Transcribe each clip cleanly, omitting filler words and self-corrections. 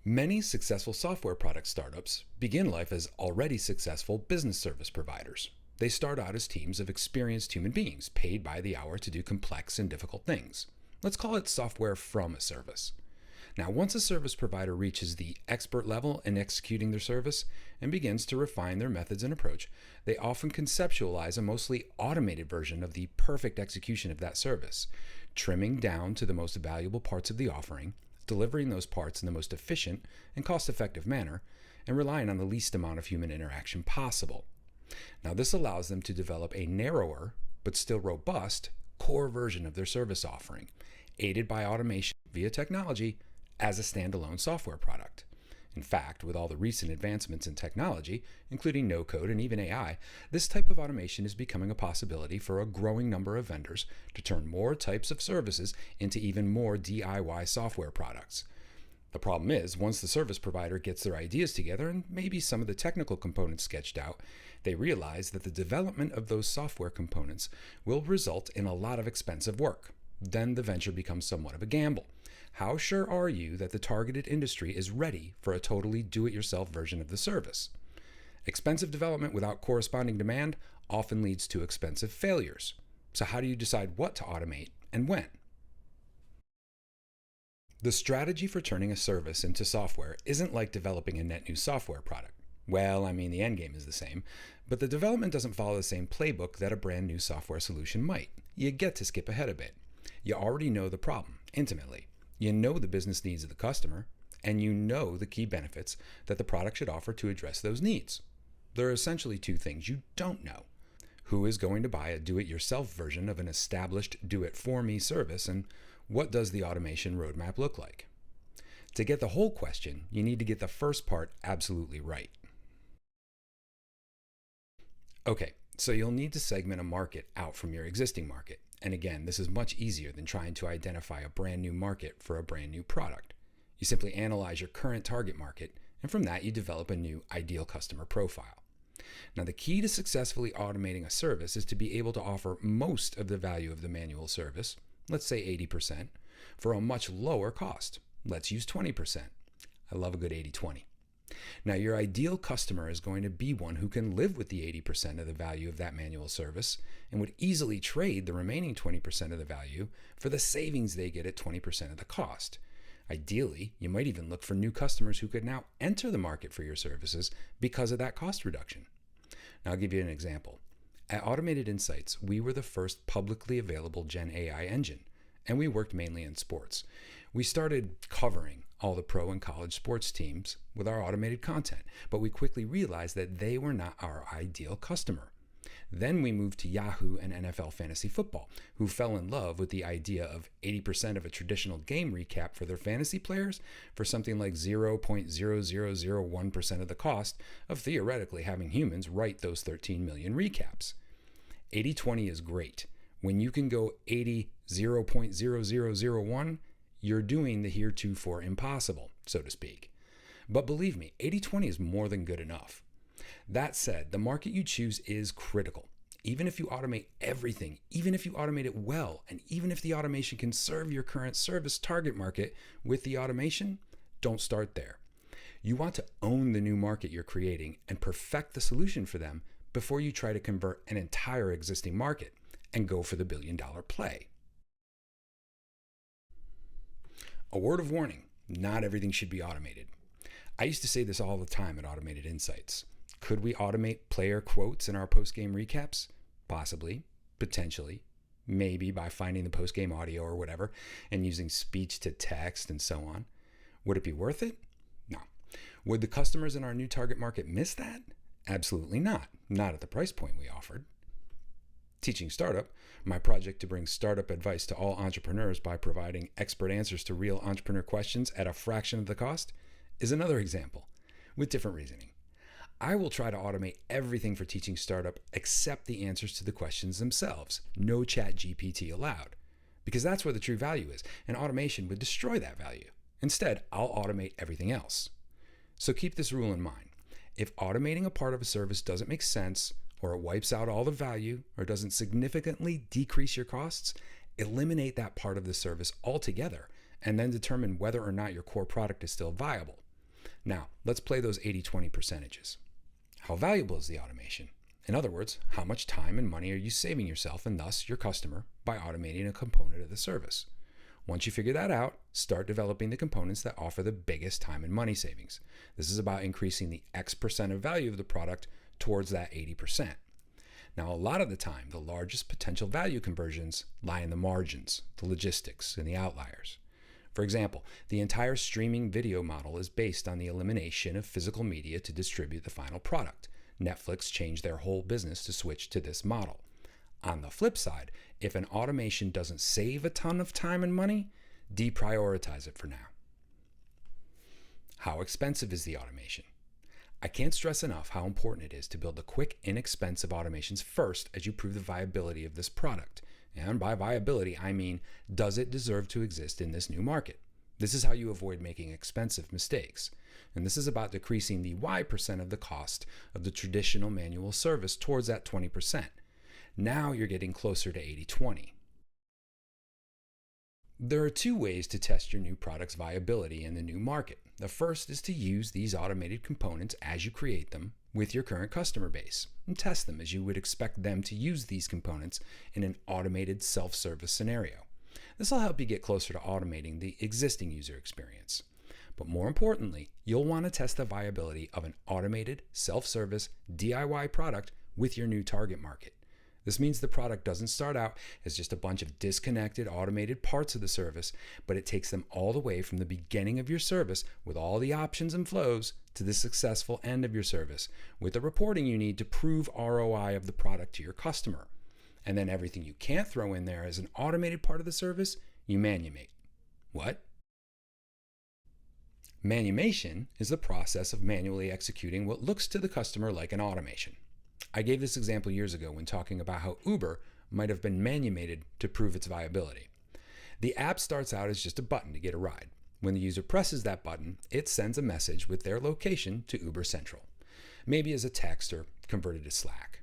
Many successful software product startups begin life as already successful business service providers. They start out as teams of experienced human beings paid by the hour to do complex and difficult things. Let's call it software from a service. Now, once a service provider reaches the expert level in executing their service and begins to refine their methods and approach, they often conceptualize a mostly automated version of the perfect execution of that service, trimming down to the most valuable parts of the offering, delivering those parts in the most efficient and cost-effective manner, and relying on the least amount of human interaction possible. Now, this allows them to develop a narrower, but still robust, core version of their service offering, aided by automation via technology as a standalone software product. In fact, with all the recent advancements in technology, including no-code and even AI, this type of automation is becoming a possibility for a growing number of vendors to turn more types of services into even more DIY software products. The problem is, once the service provider gets their ideas together and maybe some of the technical components sketched out, they realize that the development of those software components will result in a lot of expensive work. Then the venture becomes somewhat of a gamble. How sure are you that the targeted industry is ready for a totally do-it-yourself version of the service? Expensive development without corresponding demand often leads to expensive failures. So how do you decide what to automate and when? The strategy for turning a service into software isn't like developing a net new software product. Well, I mean, the end game is the same, but the development doesn't follow the same playbook that a brand new software solution might. You get to skip ahead a bit. You already know the problem intimately. You know the business needs of the customer, and you know the key benefits that the product should offer to address those needs. There are essentially two things you don't know. Who is going to buy a do-it-yourself version of an established do-it-for-me service, and what does the automation roadmap look like? To get the whole question, you need to get the first part absolutely right. Okay, so you'll need to segment a market out from your existing market. And again, this is much easier than trying to identify a brand new market for a brand new product. You simply analyze your current target market, and from that you develop a new ideal customer profile. Now, the key to successfully automating a service is to be able to offer most of the value of the manual service, let's say 80%, for a much lower cost. Let's use 20%. I love a good 80-20. Now, your ideal customer is going to be one who can live with the 80% of the value of that manual service and would easily trade the remaining 20% of the value for the savings they get at 20% of the cost. Ideally, you might even look for new customers who could now enter the market for your services because of that cost reduction. Now, I'll give you an example. At Automated Insights, we were the first publicly available Gen AI engine, and we worked mainly in sports. We started covering all the pro and college sports teams with our automated content, but we quickly realized that they were not our ideal customer. Then we moved to Yahoo and NFL Fantasy Football, who fell in love with the idea of 80% of a traditional game recap for their fantasy players for something like 0.0001% of the cost of theoretically having humans write those 13 million recaps. 80-20 is great. When you can go 80 0.0001, you're doing the heretofore impossible, so to speak. But believe me, 80-20 is more than good enough. That said, the market you choose is critical. Even if you automate everything, even if you automate it well, and even if the automation can serve your current service target market with the automation, don't start there. You want to own the new market you're creating and perfect the solution for them before you try to convert an entire existing market and go for the billion-dollar play. A word of warning, not everything should be automated. I used to say this all the time at Automated Insights. Could we automate player quotes in our post-game recaps? Possibly, potentially, maybe by finding the post-game audio or whatever and using speech to text and so on. Would it be worth it? No. Would the customers in our new target market miss that? Absolutely not. Not at the price point we offered. Teaching Startup, my project to bring startup advice to all entrepreneurs by providing expert answers to real entrepreneur questions at a fraction of the cost, is another example, with different reasoning. I will try to automate everything for Teaching Startup except the answers to the questions themselves. No chat GPT allowed. Because that's where the true value is, and automation would destroy that value. Instead, I'll automate everything else. So keep this rule in mind. If automating a part of a service doesn't make sense, or it wipes out all the value, or doesn't significantly decrease your costs, eliminate that part of the service altogether, and then determine whether or not your core product is still viable. Now, let's play those 80-20 percentages. How valuable is the automation? In other words, how much time and money are you saving yourself and thus your customer by automating a component of the service? Once you figure that out, start developing the components that offer the biggest time and money savings. This is about increasing the X percent of value of the product towards that 80%. Now, a lot of the time, the largest potential value conversions lie in the margins, the logistics, and the outliers. For example, the entire streaming video model is based on the elimination of physical media to distribute the final product. Netflix changed their whole business to switch to this model. On the flip side, if an automation doesn't save a ton of time and money, deprioritize it for now. How expensive is the automation? I can't stress enough how important it is to build the quick, inexpensive automations first as you prove the viability of this product. And by viability, I mean, does it deserve to exist in this new market? This is how you avoid making expensive mistakes. And this is about decreasing the Y percent of the cost of the traditional manual service towards that 20%. Now you're getting closer to 80-20. There are two ways to test your new product's viability in the new market. The first is to use these automated components as you create them with your current customer base and test them as you would expect them to use these components in an automated self-service scenario. This will help you get closer to automating the existing user experience. But more importantly, you'll want to test the viability of an automated self-service DIY product with your new target market. This means the product doesn't start out as just a bunch of disconnected automated parts of the service, but it takes them all the way from the beginning of your service with all the options and flows to the successful end of your service with the reporting you need to prove ROI of the product to your customer. And then everything you can't throw in there as an automated part of the service, you manumate. What? Manumation is the process of manually executing what looks to the customer like an automation. I gave this example years ago when talking about how Uber might have been manumated to prove its viability. The app starts out as just a button to get a ride. When the user presses that button, it sends a message with their location to Uber Central, maybe as a text or converted to Slack.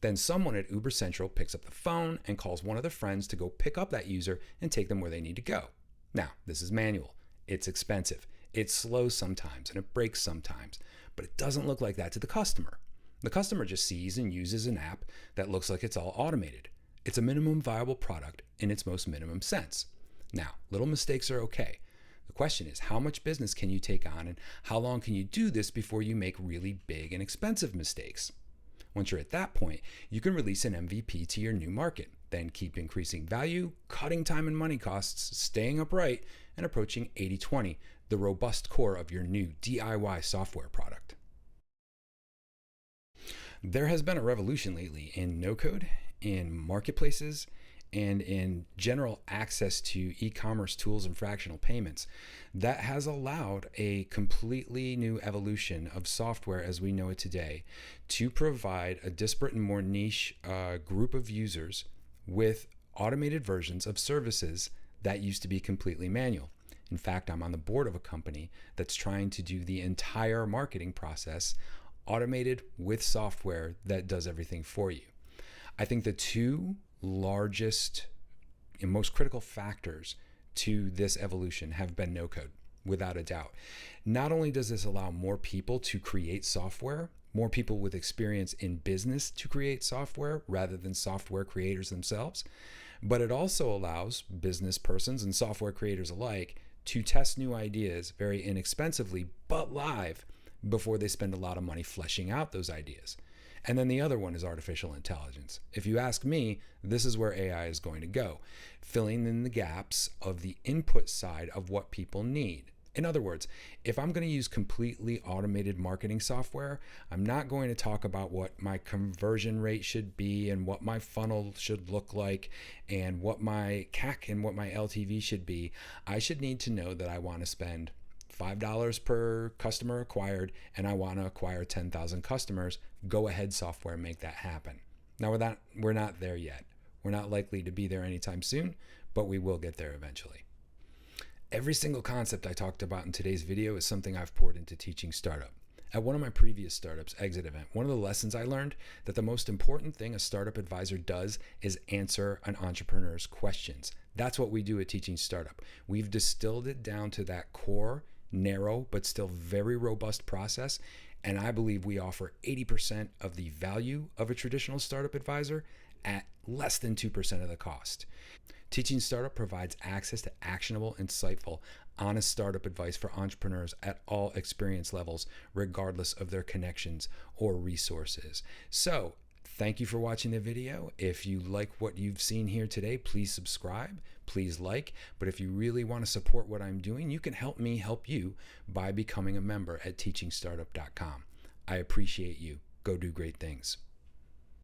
Then someone at Uber Central picks up the phone and calls one of their friends to go pick up that user and take them where they need to go. Now, this is manual. It's expensive. It's slow sometimes and it breaks sometimes, but it doesn't look like that to the customer. The customer just sees and uses an app that looks like it's all automated. It's a minimum viable product in its most minimum sense. Now, little mistakes are okay. The question is, how much business can you take on and how long can you do this before you make really big and expensive mistakes? Once you're at that point, you can release an MVP to your new market, then keep increasing value, cutting time and money costs, staying upright, and approaching 80-20, the robust core of your new DIY software product. There has been a revolution lately in no-code, in marketplaces, and in general access to e-commerce tools and fractional payments that has allowed a completely new evolution of software as we know it today to provide a disparate and more niche group of users with automated versions of services that used to be completely manual. In fact, I'm on the board of a company that's trying to do the entire marketing process automated with software that does everything for you. I think the two largest and most critical factors to this evolution have been no code, without a doubt. Not only does this allow more people to create software, more people with experience in business to create software rather than software creators themselves, but it also allows business persons and software creators alike to test new ideas very inexpensively but live before they spend a lot of money fleshing out those ideas. And then the other one is artificial intelligence. If you ask me, this is where AI is going to go, filling in the gaps of the input side of what people need. In other words, if I'm going to use completely automated marketing software, I'm not going to talk about what my conversion rate should be and what my funnel should look like and what my CAC and what my LTV should be. I should need to know that I want to spend $5 per customer acquired and I want to acquire 10,000 customers. Go ahead, software, make that happen. Now we're not there yet. We're not likely to be there anytime soon, but we will get there eventually. Every single concept I talked about in today's video is something I've poured into teaching startup. At one of my previous startups exit event, one of the lessons I learned that the most important thing a startup advisor does is answer an entrepreneur's questions. That's what we do at Teaching Startup. We've distilled it down to that core narrow but still very robust process. And I believe we offer 80% of the value of a traditional startup advisor at less than 2% of the cost. Teaching Startup provides access to actionable, insightful, honest startup advice for entrepreneurs at all experience levels, regardless of their connections or resources. So, thank you for watching the video. If you like what you've seen here today, please subscribe, please like. But if you really want to support what I'm doing, you can help me help you by becoming a member at teachingstartup.com. I appreciate you. Go do great things.